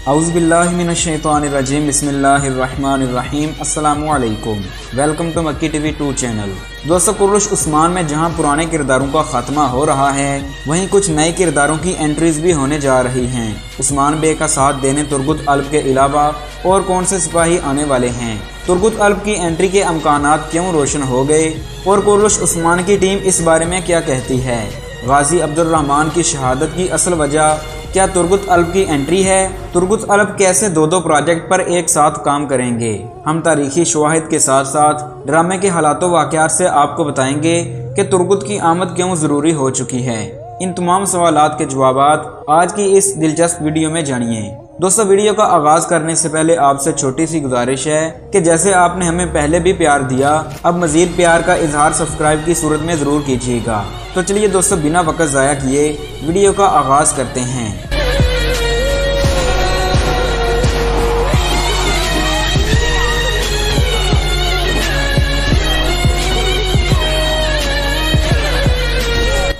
औज़ुबिल्लाहि मिनश्शैतानिर्रजीम बिस्मिल्लाहिर्रहमानिर्रहीम अस्सलामु अलैकुम। वेलकम टू मक्की टीवी 2 चैनल। दोस्तों, कुर्रुश उस्मान में जहां पुराने किरदारों का खात्मा हो रहा है, वहीं कुछ नए किरदारों की एंट्रीज भी होने जा रही हैं। उस्मान बे का साथ देने तुर्गुत अल्ब के अलावा और कौन से सिपाही आने वाले हैं? तुर्गुत अल्ब की एंट्री के अमकानात क्यों रोशन हो गए और कुर्रुश उस्मान की टीम इस बारे में क्या कहती है? गाजी अब्दुर्रहमान की शहादत की असल वजह क्या तुर्गुत अल्ब की एंट्री है? तुर्गुत अल्ब कैसे दो प्रोजेक्ट पर एक साथ काम करेंगे? हम तारीखी शवाहिद के साथ साथ ड्रामे के हालातों वाक़यात से आपको बताएंगे कि तुर्गुत की आमद क्यों ज़रूरी हो चुकी है। इन तमाम सवालात के जवाबात आज की इस दिलचस्प वीडियो में जानिए। दोस्तों, वीडियो का आगाज करने से पहले आपसे छोटी सी गुजारिश है कि जैसे आपने हमें पहले भी प्यार दिया, अब मजीद प्यार का इजहार सब्सक्राइब की सूरत में जरूर कीजिएगा। तो चलिए दोस्तों, बिना वक्त ज़ाया किए वीडियो का आगाज करते हैं।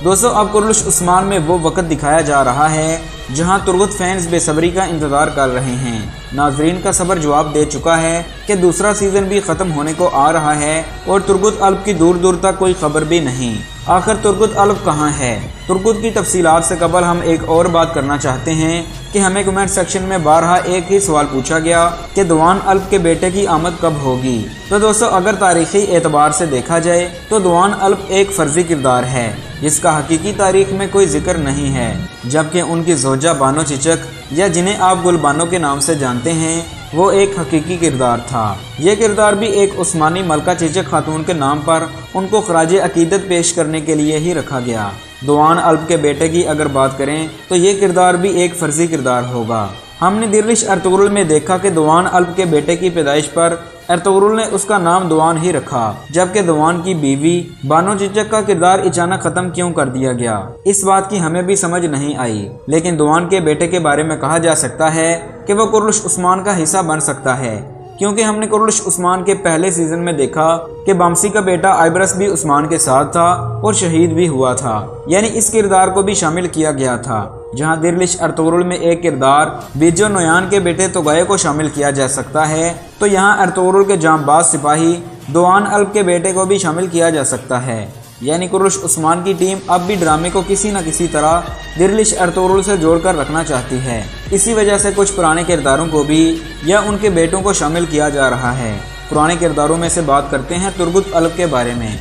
दोस्तों, अब कुर्रुश उस्मान में वो वक्त दिखाया जा रहा है जहां तुर्गुत फैंस बेसब्री का इंतजार कर रहे हैं। नाजरीन का सब्र जवाब दे चुका है कि दूसरा सीजन भी खत्म होने को आ रहा है और तुर्गुत अल्ब की दूर दूर तक कोई खबर भी नहीं। आखिर तुर्गुत अल्ब कहाँ है? तुर्गुत की तफसीलात से कबल हम एक और बात करना चाहते हैं कि हमें कमेंट सेक्शन में बारहा एक ही सवाल पूछा गया कि दवान अल्ब के बेटे की आमद कब होगी। तो दोस्तों, अगर तारीखी एतबार से देखा जाए तो दवान अल्ब एक फर्जी किरदार है जिसका हकीकी तारीख में कोई जिक्र नहीं है, जबकि उनकी जोजा बानो चिचक या जिन्हें आप गुलबानो के नाम से जानते हैं, वो एक हकीकी किरदार था। ये किरदार भी एक उस्मानी मलका चिचक खातून के नाम पर उनको खराज अकीदत पेश करने के लिए ही रखा गया। दवान अल्ब के बेटे की अगर बात करें तो ये किरदार भी एक फर्जी किरदार होगा। हमने दिरलिश अर्तुगरुल में देखा कि दवान अल्ब के बेटे की पैदाइश पर अर्तुगरुल ने उसका नाम दवान ही रखा, जबकि दवान की बीवी बानो चिचक का किरदार अचानक खत्म क्यों कर दिया गया, इस बात की हमें भी समझ नहीं आई। लेकिन दवान के बेटे के बारे में कहा जा सकता है कि वह कुर्रुश उस्मान का हिस्सा बन सकता है, क्योंकि हमने कुर्रुश उस्मान के पहले सीजन में देखा कि बामसी का बेटा आइबरस भी उस्मान के साथ था और शहीद भी हुआ था, यानी इस किरदार को भी शामिल किया गया था। जहां दिरलिश अर्तुगरुल में एक किरदार बीजो नोयान के बेटे तोगाए को शामिल किया जा सकता है, तो यहाँ अर्तुगरुल के जांबाज सिपाही दवान अल्ब के बेटे को भी शामिल किया जा सकता है। यानी कुर्रुश उस्मान की टीम अब भी ड्रामे को किसी न किसी तरह दिरलिश अर्तुगरुल से जोड़कर रखना चाहती है। इसी वजह से कुछ पुराने किरदारों को भी या उनके बेटों को शामिल किया जा रहा है। पुराने किरदारों में से बात करते हैं तुर्गुत अल्ब के बारे में।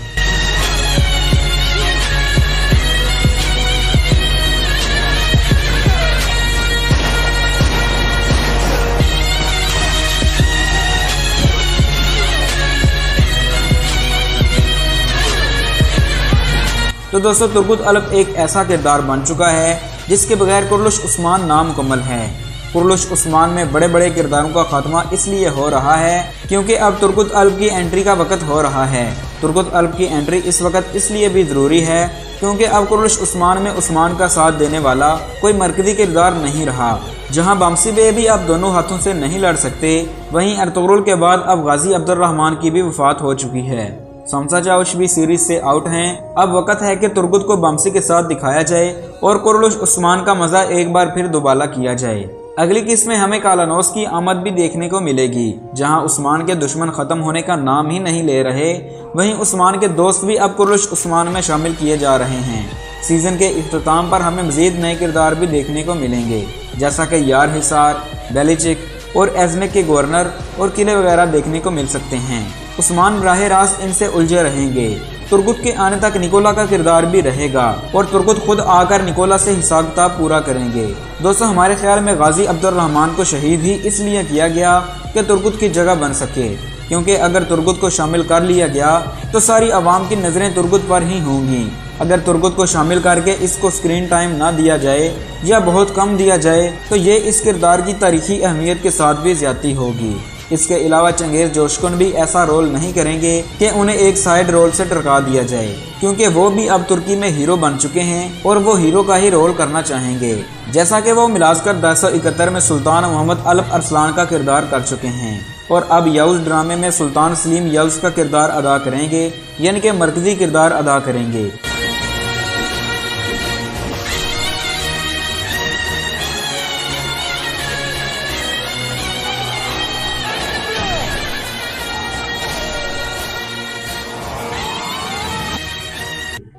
तो दोस्तों, तुर्गुत अल्ब एक ऐसा किरदार बन चुका है जिसके बगैर कुर्रुश उस्मान नामुकम्मल है। कुर्रुश उस्मान में बड़े बड़े किरदारों का खात्मा इसलिए हो रहा है क्योंकि अब तुर्गुत अल्ब की एंट्री का वक्त हो रहा है। तुर्गुत अल्ब की एंट्री इस वक्त इसलिए भी जरूरी है क्योंकि अब कुर्रुश उस्मान में उस्मान का साथ देने वाला कोई मरकजी किरदार नहीं रहा। जहां बामसी बे भी अब दोनों हाथों से नहीं लड़ सकते, वहीं अर्तुगरुल के बाद अब गाजी अब्दुर्रहमान की भी वफात हो चुकी है। समसा चाउश भी सीरीज से आउट हैं। अब वक्त है कि तुर्गुत को बामसी के साथ दिखाया जाए और कुर्रुश उस्मान का मजा एक बार फिर दोबाला किया जाए। अगली किस्त में हमें कालानौस की आमद भी देखने को मिलेगी, जहां उस्मान के दुश्मन खत्म होने का नाम ही नहीं ले रहे, वहीं उस्मान के दोस्त भी अब कुर्रुश उस्मान में शामिल किए जा रहे हैं। सीजन के इख्तिताम पर हमें मजीद नए किरदार भी देखने को मिलेंगे, जैसा कि यार हिसार, बेलिचिक और एज़मेक के गवर्नर और किले वगैरह देखने को मिल सकते हैं। उस्मान बराह रास्त इनसे उलझे रहेंगे। तुर्गुत के आने तक निकोला का किरदार भी रहेगा और तुर्गुत खुद आकर निकोला से हिसाब किताब पूरा करेंगे। दोस्तों, हमारे ख्याल में गाजी अब्दुर्रहमान को शहीद ही इसलिए किया गया कि तुर्गुत की जगह बन सके, क्योंकि अगर तुर्गुत को शामिल कर लिया गया तो सारी आवाम की नज़रें तुर्गुत पर ही होंगी। अगर तुर्गुत को शामिल करके इसको स्क्रीन टाइम ना दिया जाए या बहुत कम दिया जाए तो ये इस किरदार की तारीखी अहमियत के साथ भी ज्यादती होगी। इसके अलावा चंगेज जोशकुन भी ऐसा रोल नहीं करेंगे कि उन्हें एक साइड रोल से टरका दिया जाए, क्योंकि वो भी अब तुर्की में हीरो बन चुके हैं और वो हीरो का ही रोल करना चाहेंगे, जैसा कि वो मिलाजकर 1071 में सुल्तान मोहम्मद अल्ब अरसलान का किरदार कर चुके हैं और अब यऊज ड्रामे में सुल्तान सलीम यऊज का किरदार अदा करेंगे, यानी कि मरकजी किरदार अदा करेंगे।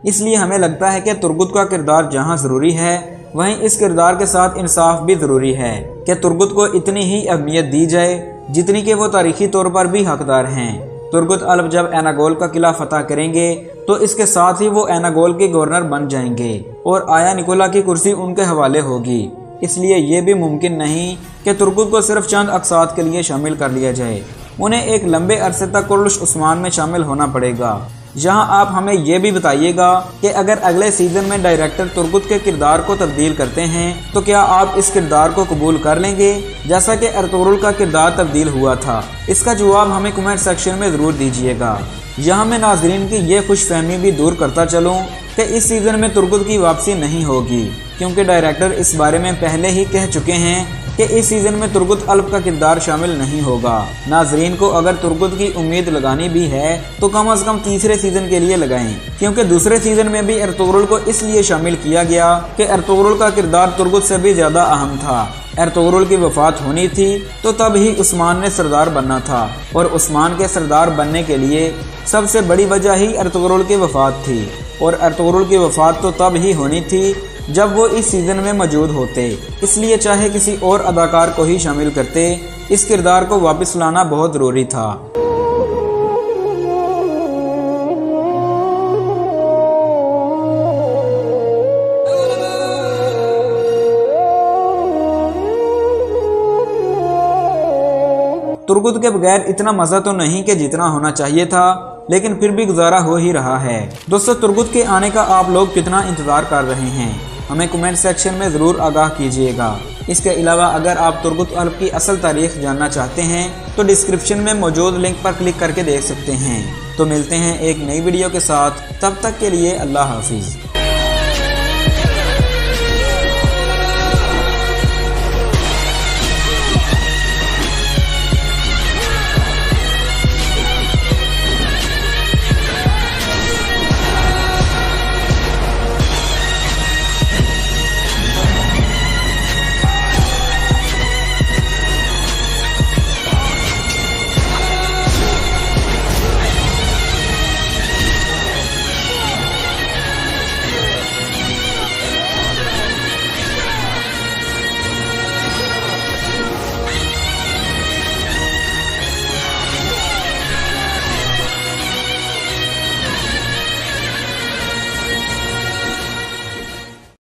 इसलिए हमें लगता है कि तुर्गुत का किरदार जहाँ ज़रूरी है वहीं इस किरदार के साथ इंसाफ भी ज़रूरी है कि तुर्गुत को इतनी ही अहमियत दी जाए जितनी कि वो तारीखी तौर पर भी हकदार हैं। तुर्गुत अल्प जब एनागोल का किला फतह करेंगे तो इसके साथ ही वो एनागोल के गवर्नर बन जाएंगे और आया निकोला की कुर्सी उनके हवाले होगी। इसलिए ये भी मुमकिन नहीं कि तुर्गुत को सिर्फ चंद अक़सात के लिए शामिल कर लिया जाए। उन्हें एक लंबे अरसे तक कुर्लुश उस्मान में शामिल होना पड़ेगा। यहाँ आप हमें ये भी बताइएगा कि अगर अगले सीजन में डायरेक्टर तुर्गुत के किरदार को तब्दील करते हैं तो क्या आप इस किरदार को कबूल कर लेंगे जैसा कि अर्तुगरुल का किरदार तब्दील हुआ था? इसका जवाब हमें कमेंट सेक्शन में ज़रूर दीजिएगा। यहाँ मैं नाजरीन की ये खुशफहमी भी दूर करता चलूँ कि इस सीज़न में तुर्गुत की वापसी नहीं होगी, क्योंकि डायरेक्टर इस बारे में पहले ही कह चुके हैं कि इस सीज़न में तुर्गुत अल्प का किरदार शामिल नहीं होगा। नाजरीन को अगर तुर्गुत की उम्मीद लगानी भी है तो कम से कम तीसरे सीज़न के लिए लगाएं, क्योंकि दूसरे सीज़न में भी अर्तुगरुल को इसलिए शामिल किया गया कि अर्तुगरुल का किरदार तुर्गुत से भी ज़्यादा अहम था। अर्तुगरुल की वफात होनी थी तो तब ही उस्मान ने सरदार बनना था, और उस्मान के सरदार बनने के लिए सबसे बड़ी वजह ही अर्तुगरुल की वफात थी। और अर्तुगरुल की वफात तो तब ही होनी थी जब वो इस सीज़न में मौजूद होते। इसलिए चाहे किसी और अदाकार को ही शामिल करते, इस किरदार को वापस लाना बहुत ज़रूरी था। तुर्गुत के बगैर इतना मज़ा तो नहीं कि जितना होना चाहिए था, लेकिन फिर भी गुजारा हो ही रहा है। दोस्तों, तुर्गुत के आने का आप लोग कितना इंतज़ार कर रहे हैं? हमें कमेंट सेक्शन में ज़रूर आगाह कीजिएगा। इसके अलावा अगर आप तुर्गुत अल्प की असल तारीख जानना चाहते हैं तो डिस्क्रिप्शन में मौजूद लिंक पर क्लिक करके देख सकते हैं। तो मिलते हैं एक नई वीडियो के साथ, तब तक के लिए अल्लाह हाफिज़।